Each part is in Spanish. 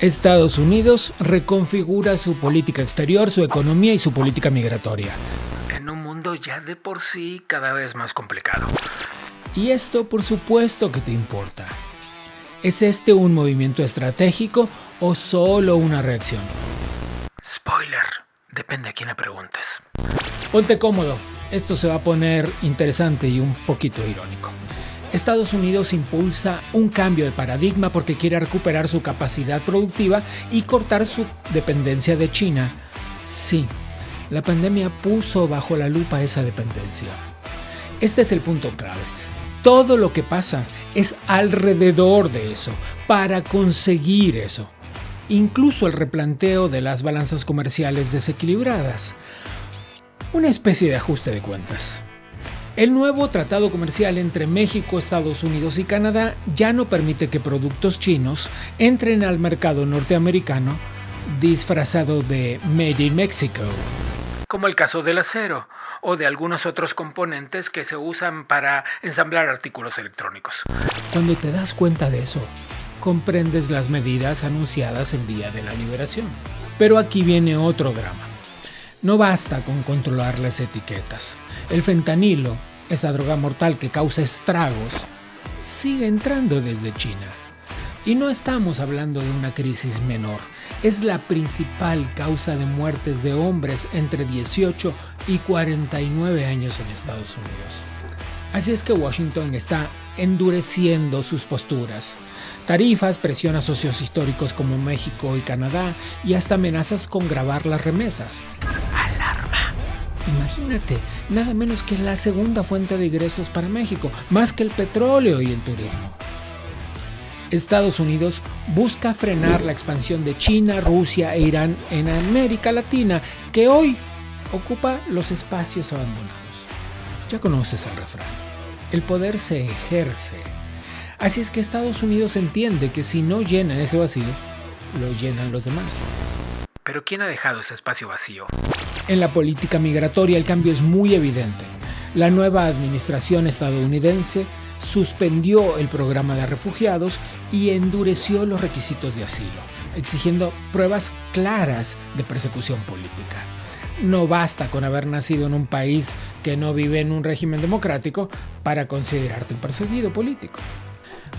Estados Unidos reconfigura su política exterior, su economía y su política migratoria. En un mundo ya de por sí cada vez más complicado. Y esto, por supuesto, que te importa. ¿Es este un movimiento estratégico o solo una reacción? Spoiler, depende a quién le preguntes. Ponte cómodo, esto se va a poner interesante y un poquito irónico. Estados Unidos impulsa un cambio de paradigma porque quiere recuperar su capacidad productiva y cortar su dependencia de China. Sí, la pandemia puso bajo la lupa esa dependencia. Este es el punto clave. Todo lo que pasa es alrededor de eso, para conseguir eso. Incluso el replanteo de las balanzas comerciales desequilibradas. Una especie de ajuste de cuentas. El nuevo tratado comercial entre México, Estados Unidos y Canadá ya no permite que productos chinos entren al mercado norteamericano disfrazado de Made in Mexico, como el caso del acero o de algunos otros componentes que se usan para ensamblar artículos electrónicos. Cuando te das cuenta de eso, comprendes las medidas anunciadas el día de la liberación. Pero aquí viene otro drama. No basta con controlar las etiquetas. El fentanilo, esa droga mortal que causa estragos, sigue entrando desde China. Y no estamos hablando de una crisis menor. Es la principal causa de muertes de hombres entre 18 y 49 años en Estados Unidos. Así es que Washington está endureciendo sus posturas. Tarifas, presión a socios históricos como México y Canadá y hasta amenazas con gravar las remesas. ¡Alarma! Imagínate, nada menos que la segunda fuente de ingresos para México, más que el petróleo y el turismo. Estados Unidos busca frenar la expansión de China, Rusia e Irán en América Latina, que hoy ocupa los espacios abandonados. Ya conoces el refrán. El poder se ejerce. Así es que Estados Unidos entiende que si no llena ese vacío, lo llenan los demás. Pero ¿quién ha dejado ese espacio vacío? En la política migratoria el cambio es muy evidente. La nueva administración estadounidense suspendió el programa de refugiados y endureció los requisitos de asilo, exigiendo pruebas claras de persecución política. No basta con haber nacido en un país que no vive en un régimen democrático para considerarte un perseguido político.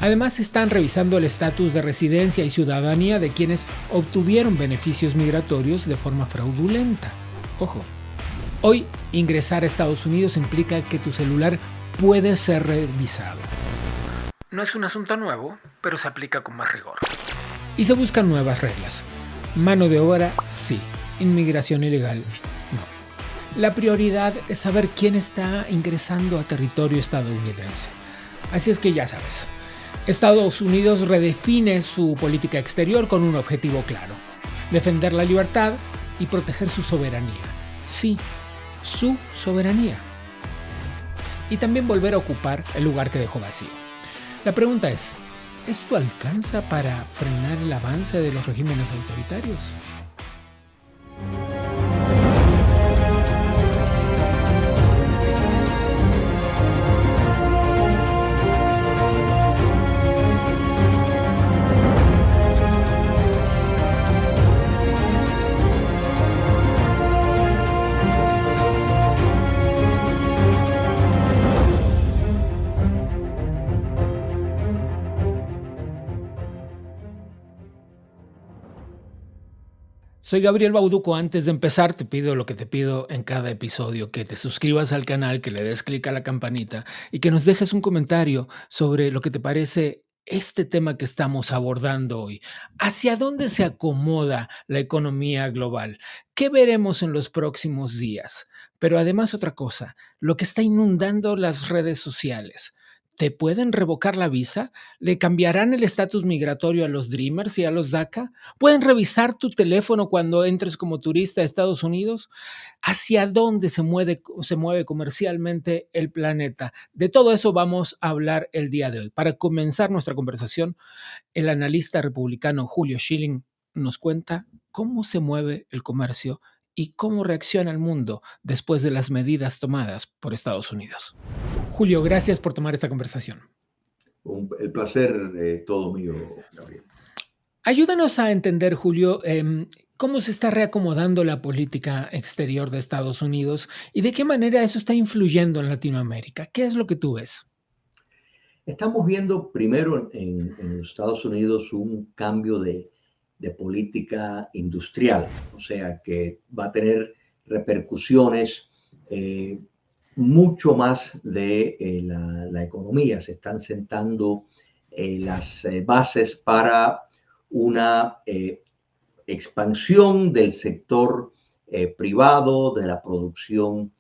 Además, están revisando el estatus de residencia y ciudadanía de quienes obtuvieron beneficios migratorios de forma fraudulenta. Ojo, hoy ingresar a Estados Unidos implica que tu celular puede ser revisado. No es un asunto nuevo, pero se aplica con más rigor. Y se buscan nuevas reglas. Mano de obra, sí. Inmigración ilegal, no. La prioridad es saber quién está ingresando a territorio estadounidense. Así es que ya sabes. Estados Unidos redefine su política exterior con un objetivo claro: defender la libertad y proteger su soberanía. Sí, su soberanía. Y también volver a ocupar el lugar que dejó vacío. La pregunta es, ¿esto alcanza para frenar el avance de los regímenes autoritarios? Soy Gabriel Bauduco. Antes de empezar, te pido lo que te pido en cada episodio: que te suscribas al canal, que le des clic a la campanita y que nos dejes un comentario sobre lo que te parece este tema que estamos abordando hoy. ¿Hacia dónde se acomoda la economía global? ¿Qué veremos en los próximos días? Pero además otra cosa, lo que está inundando las redes sociales. ¿Te pueden revocar la visa? ¿Le cambiarán el estatus migratorio a los Dreamers y a los DACA? ¿Pueden revisar tu teléfono cuando entres como turista a Estados Unidos? ¿Hacia dónde se mueve comercialmente el planeta? De todo eso vamos a hablar el día de hoy. Para comenzar nuestra conversación, el analista republicano Julio Schilling nos cuenta cómo se mueve el comercio y cómo reacciona el mundo después de las medidas tomadas por Estados Unidos. Julio, gracias por tomar esta conversación. El placer todo mío, Gabriel. Ayúdanos a entender, Julio, cómo se está reacomodando la política exterior de Estados Unidos y de qué manera eso está influyendo en Latinoamérica. ¿Qué es lo que tú ves? Estamos viendo primero en los Estados Unidos un cambio de política industrial, o sea, que va a tener repercusiones eh, mucho más de la economía. Se están sentando las bases para una expansión del sector privado, de la producción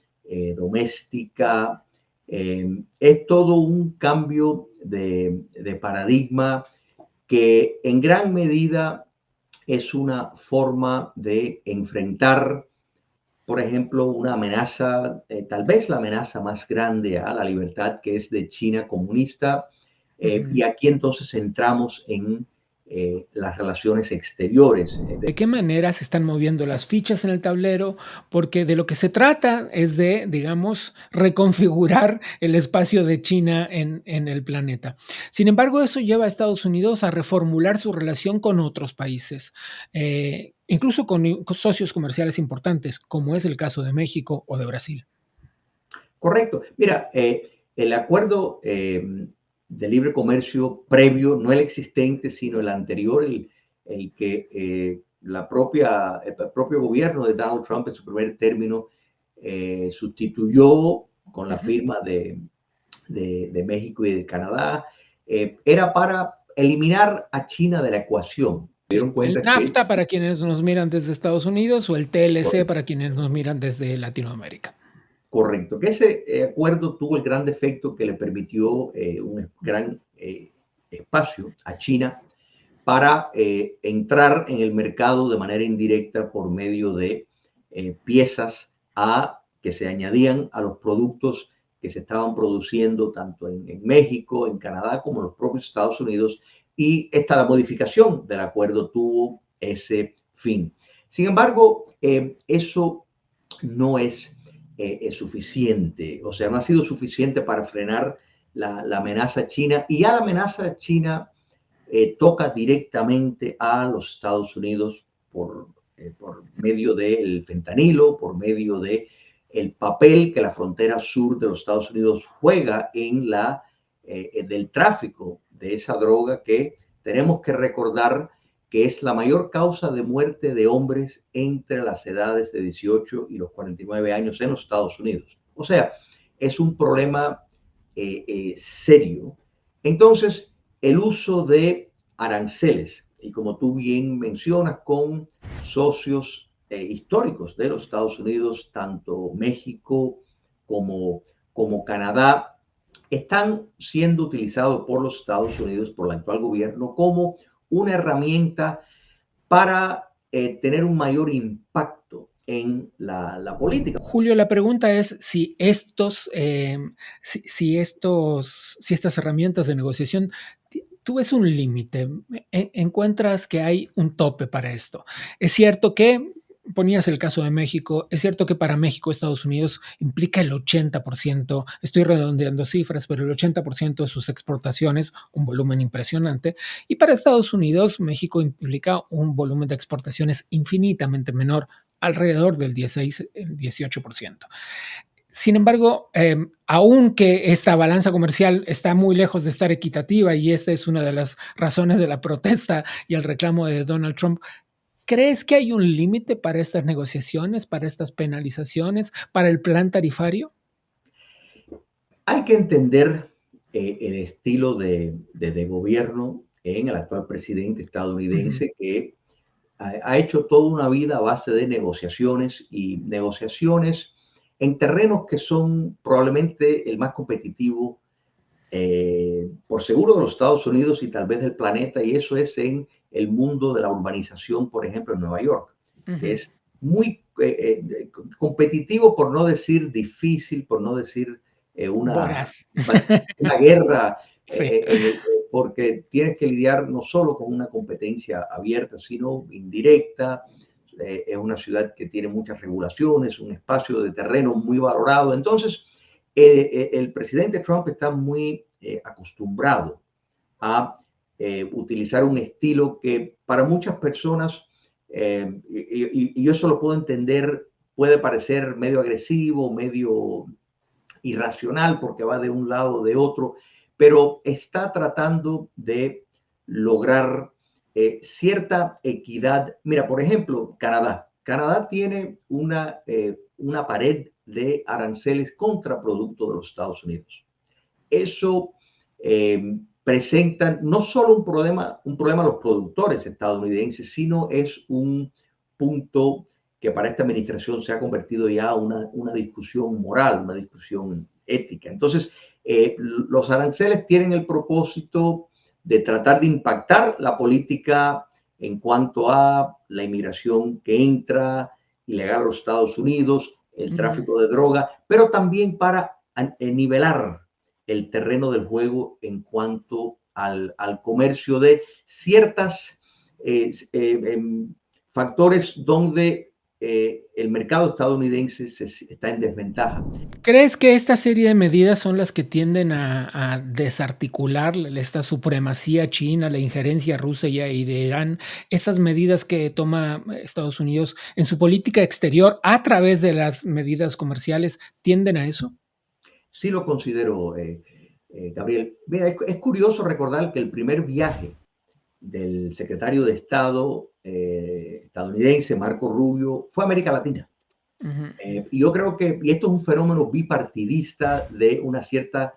doméstica. Es todo un cambio de paradigma que en gran medida es una forma de enfrentar, por ejemplo, una amenaza, tal vez la amenaza más grande a la libertad, que es de China comunista. Ujú. Y aquí entonces entramos en las relaciones exteriores. ¿De qué manera se están moviendo las fichas en el tablero? Porque de lo que se trata es de, digamos, reconfigurar el espacio de China en el planeta. Sin embargo, eso lleva a Estados Unidos a reformular su relación con otros países, incluso con socios comerciales importantes, como es el caso de México o de Brasil. Correcto. Mira, el acuerdo de libre comercio previo, no el existente, sino el anterior, el que el propio gobierno de Donald Trump en su primer término sustituyó con la Ujú. firma de México y de Canadá, era para eliminar a China de la ecuación. Se dieron Sí, el cuenta que NAFTA para quienes nos miran desde Estados Unidos o el TLC para quienes nos miran desde Latinoamérica. correcto, que ese acuerdo tuvo el gran defecto que le permitió un gran espacio a China para entrar en el mercado de manera indirecta por medio de piezas que se añadían a los productos que se estaban produciendo tanto en México, en Canadá, como en los propios Estados Unidos. Y la modificación del acuerdo tuvo ese fin. Sin embargo, eso no es suficiente, o sea, no ha sido suficiente para frenar la amenaza china, y ya la amenaza china toca directamente a los Estados Unidos por medio del fentanilo, por medio de el papel que la frontera sur de los Estados Unidos juega del tráfico de esa droga, que tenemos que recordar que es la mayor causa de muerte de hombres entre las edades de 18 y los 49 años en los Estados Unidos. O sea, es un problema serio. Entonces, el uso de aranceles, y como tú bien mencionas, con socios históricos de los Estados Unidos, tanto México como Canadá, están siendo utilizados por los Estados Unidos, por el actual gobierno, como una herramienta para tener un mayor impacto en la política. Julio, la pregunta es si si estas herramientas de negociación, tú ves un límite, encuentras que hay un tope para esto. Es cierto que ponías el caso de México, es cierto que para México Estados Unidos implica el 80%, estoy redondeando cifras, pero el 80% de sus exportaciones, un volumen impresionante, y para Estados Unidos México implica un volumen de exportaciones infinitamente menor, alrededor del 16, el 18%. Sin embargo, aunque esta balanza comercial está muy lejos de estar equitativa, y esta es una de las razones de la protesta y el reclamo de Donald Trump, ¿crees que hay un límite para estas negociaciones, para estas penalizaciones, para el plan tarifario? Hay que entender el estilo de gobierno en el actual presidente Uh -huh. estadounidense, que ha hecho toda una vida a base de negociaciones, y negociaciones en terrenos que son probablemente el más competitivo por seguro de los Estados Unidos y tal vez del planeta, y eso es en el mundo de la urbanización, por ejemplo, en Nueva York, Uh que -huh. es muy competitivo, por no decir difícil, por no decir una, Voraz. una guerra, Sí. porque tienes que lidiar no solo con una competencia abierta, sino indirecta. Es una ciudad que tiene muchas regulaciones, un espacio de terreno muy valorado. Entonces, el presidente Trump está muy acostumbrado a utilizar un estilo que para muchas personas, y yo eso lo puedo entender, puede parecer medio agresivo, medio irracional porque va de un lado o de otro, pero está tratando de lograr cierta equidad. Mira, por ejemplo, Canadá. Canadá tiene una pared de aranceles contra productos de los Estados Unidos. Eso presenta no solo un problema a los productores estadounidenses, sino es un punto que para esta administración se ha convertido ya una discusión moral, una discusión ética. Entonces, los aranceles tienen el propósito de tratar de impactar la política en cuanto a la inmigración que entra ilegal a los Estados Unidos, el tráfico de droga, pero también para nivelar el terreno del juego en cuanto al comercio de ciertas factores donde el mercado estadounidense está en desventaja. ¿Crees que esta serie de medidas son las que tienden a desarticular esta supremacía china, la injerencia rusa y de Irán? Estas medidas que toma Estados Unidos en su política exterior a través de las medidas comerciales, ¿tienden a eso? Sí lo considero, Gabriel. Mira, es curioso recordar que el primer viaje del secretario de Estado estadounidense, Marco Rubio, fue a América Latina. Y yo creo que, y esto es un fenómeno bipartidista de una cierta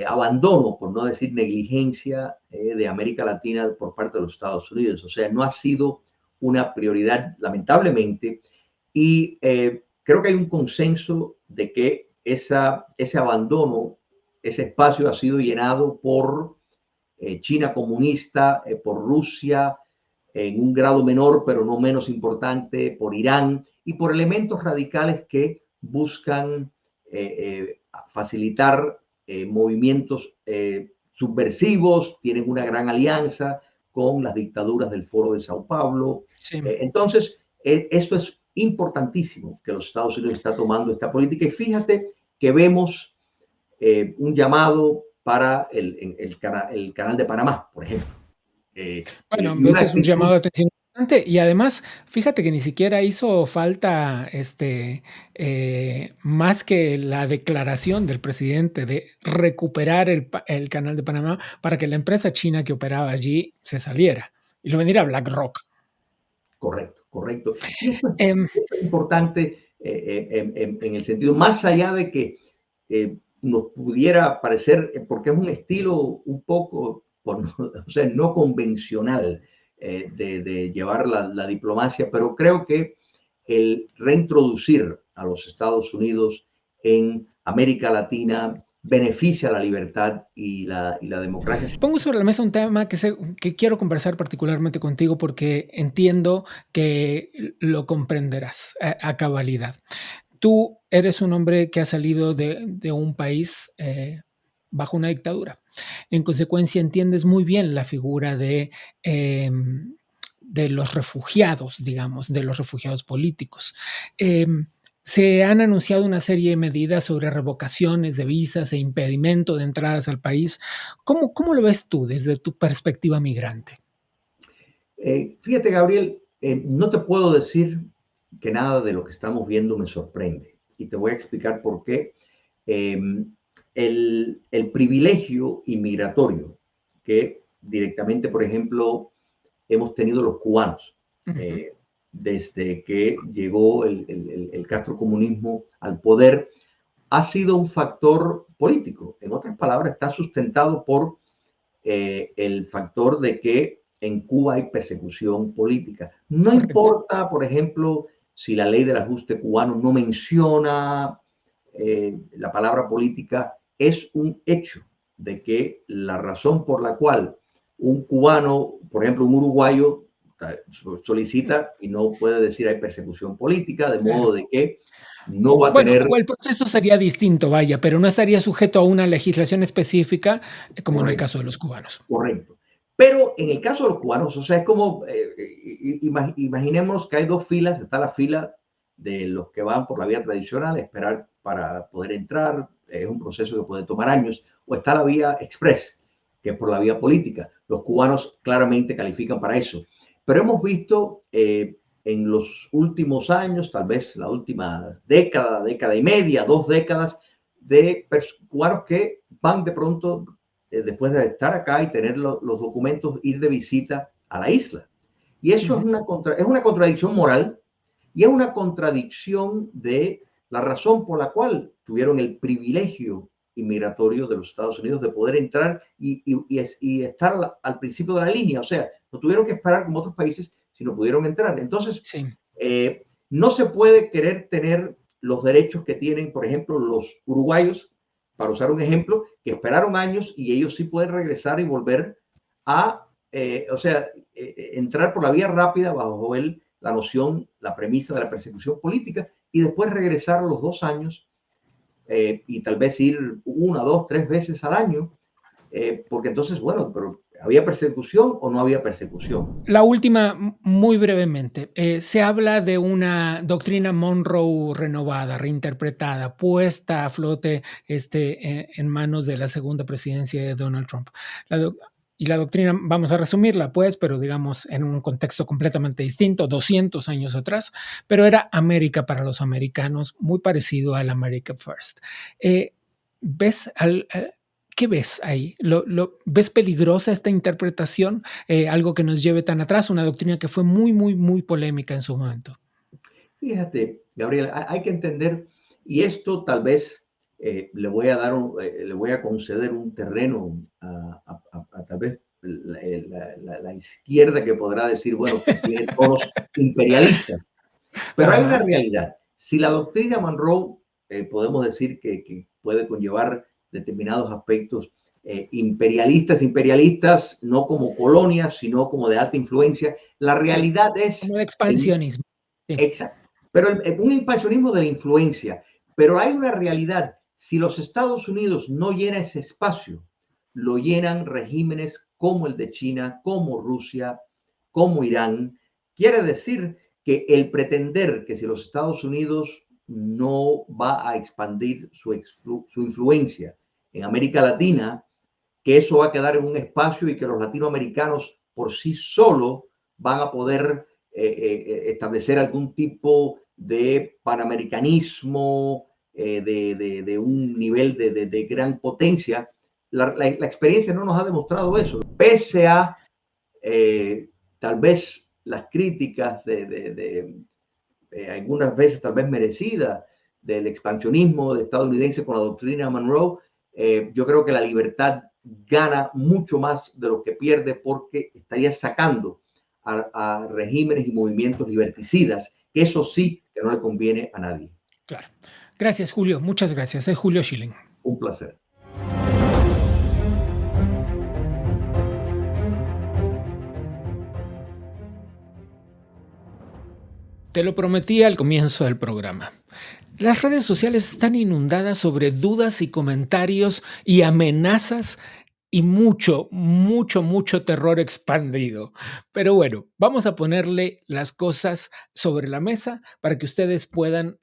abandono, por no decir negligencia, de América Latina por parte de los Estados Unidos. O sea, no ha sido una prioridad, lamentablemente, y creo que hay un consenso de que ese abandono, ese espacio ha sido llenado por China comunista, por Rusia, en un grado menor, pero no menos importante, por Irán y por elementos radicales que buscan facilitar movimientos subversivos, tienen una gran alianza con las dictaduras del Foro de Sao Paulo. Sí. Entonces, esto es importantísimo que los Estados Unidos está tomando esta política y fíjate que vemos un llamado para el canal de Panamá, por ejemplo. Bueno, Y una ese es un actitud llamado de atención importante y además, fíjate que ni siquiera hizo falta, más que la declaración del presidente de recuperar el canal de Panamá para que la empresa china que operaba allí se saliera y lo vendiera a BlackRock. correcto, correcto. Y Em, esto es importante en el sentido, más allá de que nos pudiera parecer, porque es un estilo un poco, o sea, no convencional de llevar la diplomacia, pero creo que el reintroducir a los Estados Unidos en América Latina beneficia la libertad y la democracia. Pongo sobre la mesa un tema que quiero conversar particularmente contigo porque entiendo que lo comprenderás a cabalidad. Tú eres un hombre que ha salido de un país bajo una dictadura. En consecuencia, entiendes muy bien la figura de los refugiados, digamos, de los refugiados políticos. Se han anunciado una serie de medidas sobre revocaciones de visas e impedimento de entradas al país. ¿Cómo lo ves tú desde tu perspectiva migrante? Fíjate, Gabriel, no te puedo decir que nada de lo que estamos viendo me sorprende. Y te voy a explicar por qué. Eh, el privilegio inmigratorio que directamente, por ejemplo, hemos tenido los cubanos Ujú. eh, desde que llegó el castrocomunismo al poder, ha sido un factor político. En otras palabras, está sustentado por el factor de que en Cuba hay persecución política. No Correcto. importa, por ejemplo, si la ley del ajuste cubano no menciona la palabra política, es un hecho de que la razón por la cual un cubano, por ejemplo, un uruguayo, solicita y no puede decir hay persecución política, de Claro. modo de que no va a Bueno, tener. o el proceso sería distinto, vaya, pero no estaría sujeto a una legislación específica, como en el Correcto. caso de los cubanos. Correcto. Pero en el caso de los cubanos, o sea, es como, imaginemos que hay dos filas, está la fila de los que van por la vía tradicional, esperar para poder entrar, es un proceso que puede tomar años, o está la vía express, que es por la vía política. Los cubanos claramente califican para eso. Pero hemos visto en los últimos años, tal vez la última década, década y media, 2 décadas, de cubanos que van de pronto, después de estar acá y tener los documentos, ir de visita a la isla. Y eso es una contradicción moral y es una contradicción de la razón por la cual tuvieron el privilegio inmigratorio de los Estados Unidos de poder entrar y estar al principio de la línea. O sea, no tuvieron que esperar como otros países, sino pudieron entrar. Entonces, Sí. No se puede querer tener los derechos que tienen, por ejemplo, los uruguayos, para usar un ejemplo, que esperaron años y ellos sí pueden regresar y volver a, entrar por la vía rápida bajo la noción, la premisa de la persecución política y después regresar a los 2 años y tal vez ir 1, 2, 3 veces al año, porque entonces, bueno, pero ¿había persecución o no había persecución? La última, muy brevemente. Se habla de una doctrina Monroe renovada, reinterpretada, puesta a flote en manos de la segunda presidencia de Donald Trump. Y la doctrina, vamos a resumirla, pues, pero digamos en un contexto completamente distinto, 200 años atrás, pero era América para los americanos, muy parecido al America First. ¿Ves ¿Qué ves ahí? ¿Ves peligrosa esta interpretación? Algo que nos lleve tan atrás, una doctrina que fue muy, muy, muy polémica en su momento. Fíjate, Gabriel, hay que entender, y esto tal vez le voy a conceder un terreno a tal vez la izquierda que podrá decir, bueno, que tiene tonos imperialistas. Pero hay una realidad. Si la doctrina Monroe podemos decir que puede conllevar determinados aspectos imperialistas, no como colonias, sino como de alta influencia, la Sí, realidad como es de expansionismo. Sí. exacto. Pero un expansionismo de la influencia. Pero hay una realidad. Si los Estados Unidos no llenan ese espacio, lo llenan regímenes como el de China, como Rusia, como Irán. Quiere decir que el pretender que si los Estados Unidos no va a expandir su influencia en América Latina, que eso va a quedar en un espacio y que los latinoamericanos por sí solos van a poder establecer algún tipo de panamericanismo, de un nivel de gran potencia. La experiencia no nos ha demostrado eso, pese a tal vez las críticas algunas veces tal vez merecidas del expansionismo estadounidense con la doctrina Monroe. Yo creo que la libertad gana mucho más de lo que pierde porque estaría sacando a regímenes y movimientos liberticidas, que eso sí que no le conviene a nadie. Claro. Gracias, Julio. Muchas gracias. Es Julio Schilling. Un placer. Te lo prometí al comienzo del programa. Las redes sociales están inundadas sobre dudas y comentarios y amenazas y mucho, mucho, mucho terror expandido. Pero bueno, vamos a ponerle las cosas sobre la mesa para que ustedes puedan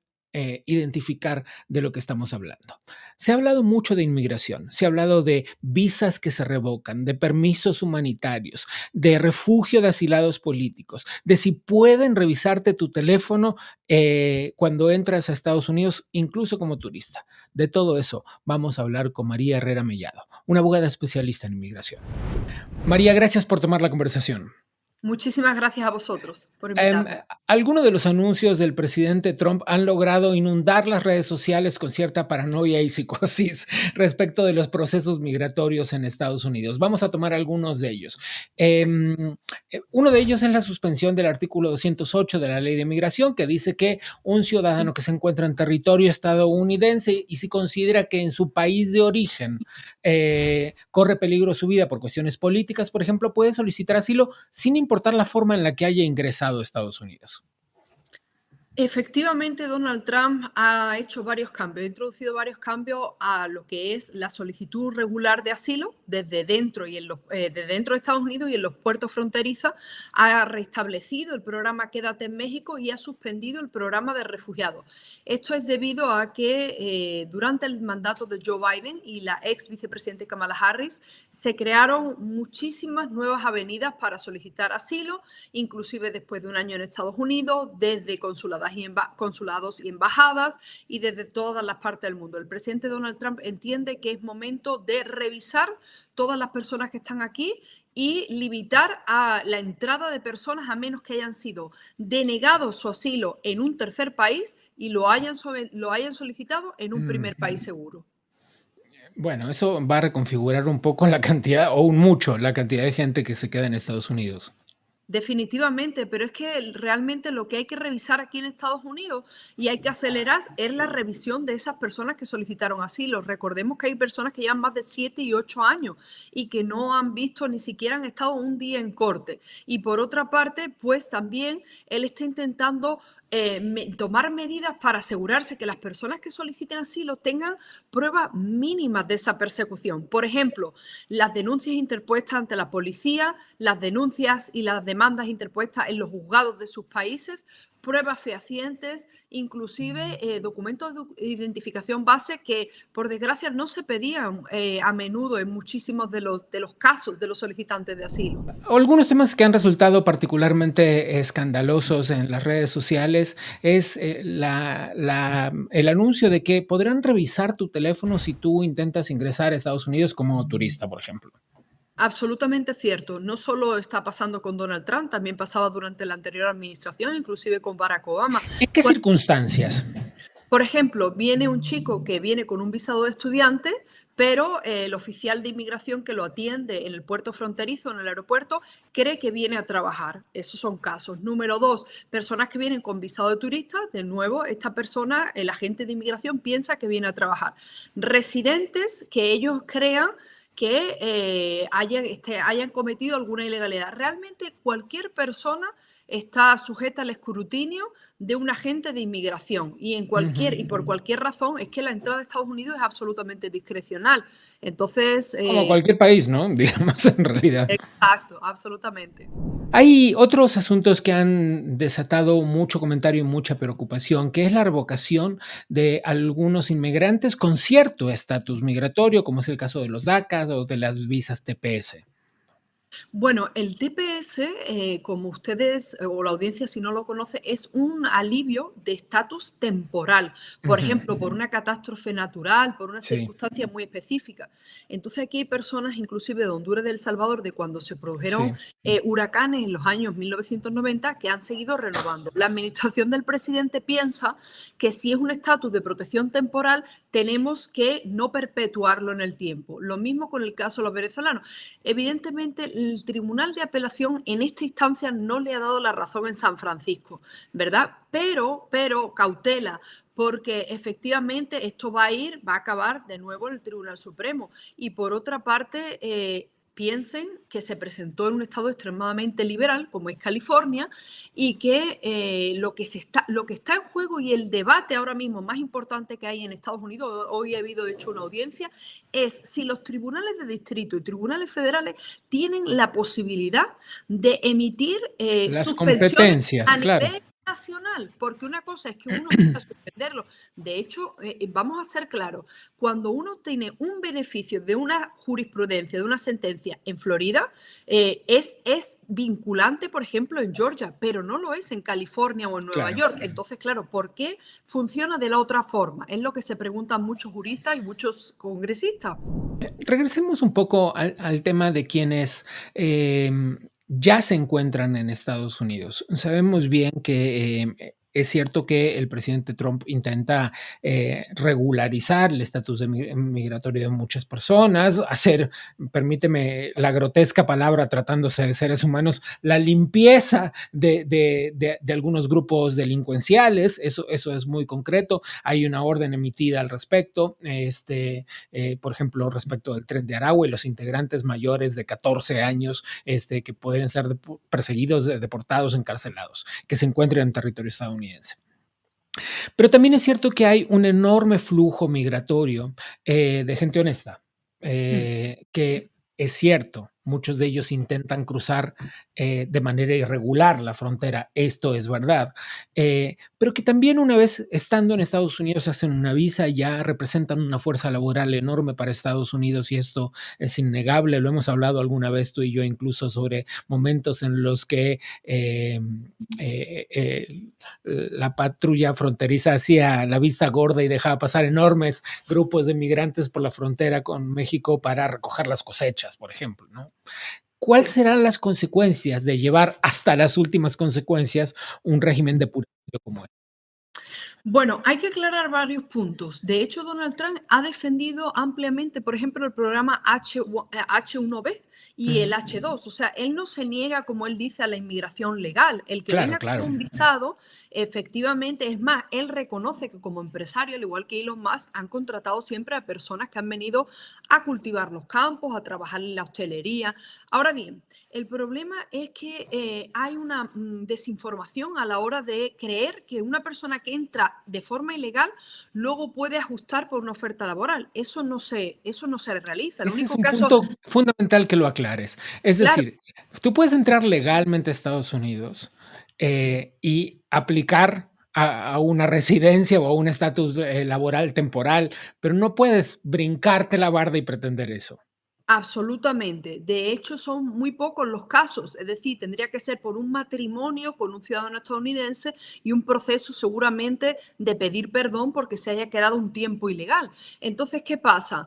identificar de lo que estamos hablando. Se ha hablado mucho de inmigración, se ha hablado de visas que se revocan, de permisos humanitarios, de refugio de asilados políticos, de si pueden revisarte tu teléfono cuando entras a Estados Unidos, incluso como turista. De todo eso vamos a hablar con María Herrera Mellado, una abogada especialista en inmigración. María, gracias por tomar la conversación. Muchísimas gracias a vosotros por invitarme. Algunos de los anuncios del presidente Trump han logrado inundar las redes sociales con cierta paranoia y psicosis respecto de los procesos migratorios en Estados Unidos. Vamos a tomar algunos de ellos. Uno de ellos es la suspensión del artículo 208 de la Ley de Migración, que dice que un ciudadano que se encuentra en territorio estadounidense y si considera que en su país de origen corre peligro su vida por cuestiones políticas, por ejemplo, puede solicitar asilo sin importar la forma en la que haya ingresado a Estados Unidos. Efectivamente, Donald Trump ha hecho varios cambios, ha introducido varios cambios a lo que es la solicitud regular de asilo desde dentro, desde dentro de Estados Unidos y en los puertos fronterizos. Ha restablecido el programa Quédate en México y ha suspendido el programa de refugiados. Esto es debido a que durante el mandato de Joe Biden y la ex vicepresidenta Kamala Harris se crearon muchísimas nuevas avenidas para solicitar asilo, inclusive después de un año en Estados Unidos, desde consulados y embajadas y desde todas las partes del mundo. El presidente Donald Trump entiende que es momento de revisar todas las personas que están aquí y limitar a la entrada de personas a menos que hayan sido denegados su asilo en un tercer país y lo hayan solicitado en un primer país seguro. Bueno, eso va a reconfigurar un poco la cantidad, o mucho, la cantidad de gente que se queda en Estados Unidos. Definitivamente, pero es que realmente lo que hay que revisar aquí en Estados Unidos y hay que acelerar es la revisión de esas personas que solicitaron asilo. Recordemos que hay personas que llevan más de 7 y 8 años y que no han visto ni siquiera han estado un día en corte. Y por otra parte, pues también él está intentando tomar medidas para asegurarse que las personas que soliciten asilo tengan pruebas mínimas de esa persecución. Por ejemplo, las denuncias interpuestas ante la policía, las denuncias y las demandas interpuestas en los juzgados de sus países, pruebas fehacientes, inclusive documentos de identificación base que, por desgracia, no se pedían a menudo en muchísimos de los casos de los solicitantes de asilo. Algunos temas que han resultado particularmente escandalosos en las redes sociales es el anuncio de que podrán revisar tu teléfono si tú intentas ingresar a Estados Unidos como turista, por ejemplo. Absolutamente cierto. No solo está pasando con Donald Trump, también pasaba durante la anterior administración, inclusive con Barack Obama. ¿En qué circunstancias? Por ejemplo, viene un chico que viene con un visado de estudiante, pero el oficial de inmigración que lo atiende en el puerto fronterizo, en el aeropuerto, cree que viene a trabajar. Esos son casos. Número 2, personas que vienen con visado de turista. De nuevo, esta persona, el agente de inmigración, piensa que viene a trabajar. Residentes que ellos crean que hayan cometido alguna ilegalidad. Realmente cualquier persona está sujeta al escrutinio de un agente de inmigración y por cualquier razón es que la entrada a Estados Unidos es absolutamente discrecional. Entonces, como cualquier país, ¿no? Digamos, en realidad. Exacto, absolutamente. Hay otros asuntos que han desatado mucho comentario y mucha preocupación, que es la revocación de algunos inmigrantes con cierto estatus migratorio, como es el caso de los DACA o de las visas TPS. Bueno, el TPS, como ustedes o la audiencia si no lo conoce, es un alivio de estatus temporal. Por ejemplo, por una catástrofe natural, por una circunstancia muy específica. Entonces aquí hay personas, inclusive de Honduras y de El Salvador, de cuando se produjeron huracanes en los años 1990, que han seguido renovando. La administración del presidente piensa que si es un estatus de protección temporal, tenemos que no perpetuarlo en el tiempo. Lo mismo con el caso de los venezolanos. Evidentemente, el Tribunal de Apelación en esta instancia no le ha dado la razón en San Francisco, ¿verdad? Pero cautela, porque efectivamente esto va a acabar de nuevo en el Tribunal Supremo. Y por otra parte, piensen que se presentó en un estado extremadamente liberal, como es California, y que lo que está en juego y el debate ahora mismo más importante que hay en Estados Unidos, hoy ha habido de hecho una audiencia, es si los tribunales de distrito y tribunales federales tienen la posibilidad de emitir las suspensiones competencias, a claro. nivel nacional, porque una cosa es que uno quiera suspenderlo. De hecho, vamos a ser claros, cuando uno tiene un beneficio de una jurisprudencia, de una sentencia en Florida, es vinculante, por ejemplo, en Georgia, pero no lo es en California o en Nueva York. Entonces, claro, ¿por qué funciona de la otra forma? Es lo que se preguntan muchos juristas y muchos congresistas. Regresemos un poco al tema de quienes ya se encuentran en Estados Unidos. Sabemos bien que es cierto que el presidente Trump intenta regularizar el estatus migratorio de muchas personas, hacer, permíteme la grotesca palabra tratándose de seres humanos, la limpieza de algunos grupos delincuenciales. Eso es muy concreto. Hay una orden emitida al respecto, por ejemplo, respecto del Tren de Aragua y los integrantes mayores de 14 años que pueden ser perseguidos, deportados, encarcelados, que se encuentren en territorio estadounidense. Pero también es cierto que hay un enorme flujo migratorio de gente honesta, Mm. que es cierto, muchos de ellos intentan cruzar de manera irregular la frontera, esto es verdad, pero que también una vez estando en Estados Unidos hacen una visa, ya representan una fuerza laboral enorme para Estados Unidos y esto es innegable, lo hemos hablado alguna vez tú y yo incluso sobre momentos en los que eh, eh, la patrulla fronteriza hacía la vista gorda y dejaba pasar enormes grupos de migrantes por la frontera con México para recoger las cosechas, por ejemplo, ¿no? ¿Cuáles Sí. serán las consecuencias de llevar hasta las últimas consecuencias un régimen depurado como este? Bueno, hay que aclarar varios puntos. De hecho, Donald Trump ha defendido ampliamente, por ejemplo, el programa H1B y el Ujú. H2. O sea, él no se niega, como él dice, a la inmigración legal. El que Claro, venga con claro. un visado, efectivamente, es más, él reconoce que como empresario, al igual que Elon Musk, han contratado siempre a personas que han venido a cultivar los campos, a trabajar en la hostelería. Ahora bien, el problema es que hay una desinformación a la hora de creer que una persona que entra de forma ilegal luego puede ajustar por una oferta laboral. Eso no se realiza. El Ese es único un caso, punto fundamental que lo aclares. Es claro, decir, tú puedes entrar legalmente a Estados Unidos y aplicar a una residencia o a un estatus laboral temporal, pero no puedes brincarte la barda y pretender eso. absolutamente. De hecho, son muy pocos los casos. Es decir, tendría que ser por un matrimonio con un ciudadano estadounidense y un proceso seguramente de pedir perdón porque se haya quedado un tiempo ilegal. Entonces, ¿qué pasa?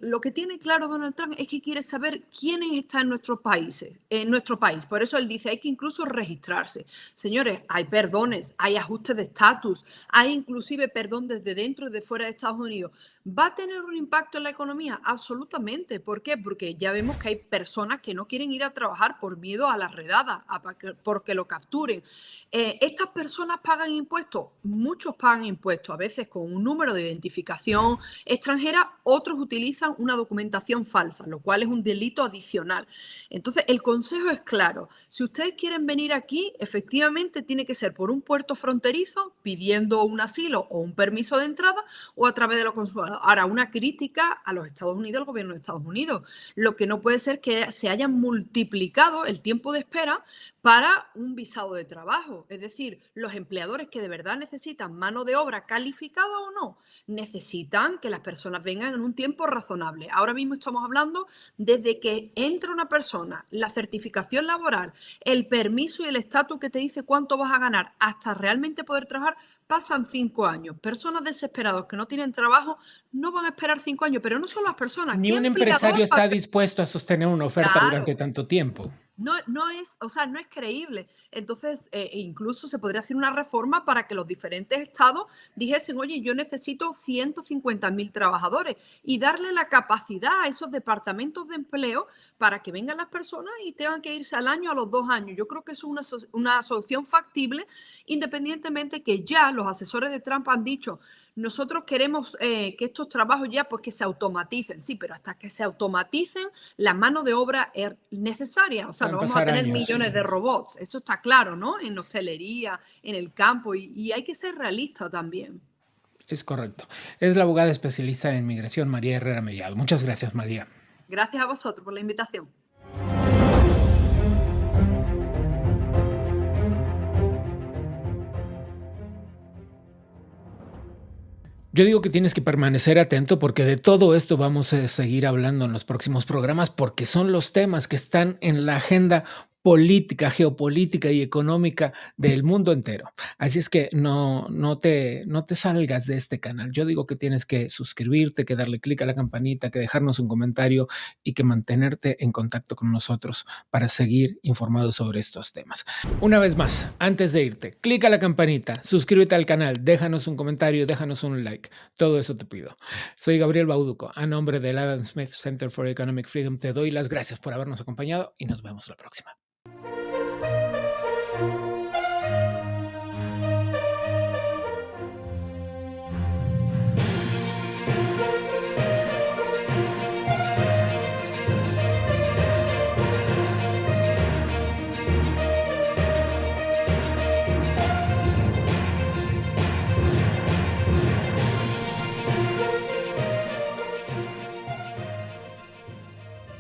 Lo que tiene claro Donald Trump es que quiere saber quiénes están en nuestros países, en nuestro país. Por eso él dice, hay que incluso registrarse. Señores, hay perdones, hay ajustes de estatus, hay inclusive perdón desde dentro y de fuera de Estados Unidos. ¿Va a tener un impacto en la economía? Absolutamente. ¿Por qué? Porque ya vemos que hay personas que no quieren ir a trabajar por miedo a las redadas, porque lo capturen. ¿Estas personas pagan impuestos? Muchos pagan impuestos, a veces con un número de identificación extranjera, otros utilizan una documentación falsa, lo cual es un delito adicional. Entonces, el consejo es claro. Si ustedes quieren venir aquí, efectivamente tiene que ser por un puerto fronterizo, pidiendo un asilo o un permiso de entrada, o a través de los consulados. Ahora, una crítica a los Estados Unidos, al gobierno de Estados Unidos. Lo que no puede ser que se haya multiplicado el tiempo de espera para un visado de trabajo. Es decir, los empleadores que de verdad necesitan mano de obra calificada o no, necesitan que las personas vengan en un tiempo razonable. Ahora mismo estamos hablando desde que entra una persona, la certificación laboral, el permiso y el estatus que te dice cuánto vas a ganar, hasta realmente poder trabajar, pasan 5 años. Personas desesperadas que no tienen trabajo no van a esperar 5 años, pero no son las personas. Ni ¿Qué un empleador empresario va a está dispuesto a sostener una oferta esperar? durante tanto tiempo. No, no es, o sea, no es creíble. Entonces, incluso se podría hacer una reforma para que los diferentes estados dijesen, oye, yo necesito 150.000 trabajadores y darle la capacidad a esos departamentos de empleo para que vengan las personas y tengan que irse al año, a los 2 años. Yo creo que eso es una solución factible, independientemente que ya los asesores de Trump han dicho, nosotros queremos que estos trabajos ya pues que se automaticen, sí, pero hasta que se automaticen la mano de obra es necesaria. O sea, Pueden no vamos a pasar tener años. millones de robots. Eso está claro, ¿no? En hostelería, en el campo. Y hay que ser realista también. Es correcto. Es la abogada especialista en migración, María Herrera Mellado. Muchas gracias, María. Gracias a vosotros por la invitación. Yo digo que tienes que permanecer atento porque de todo esto vamos a seguir hablando en los próximos programas porque son los temas que están en la agenda política, geopolítica y económica del mundo entero. Así es que no te salgas de este canal. Yo digo que tienes que suscribirte, que darle clic a la campanita, que dejarnos un comentario y que mantenerte en contacto con nosotros para seguir informado sobre estos temas. Una vez más, antes de irte, clic a la campanita, suscríbete al canal, déjanos un comentario, déjanos un like. Todo eso te pido. Soy Gabriel Bauduco. A nombre del Adam Smith Center for Economic Freedom te doy las gracias por habernos acompañado y nos vemos la próxima.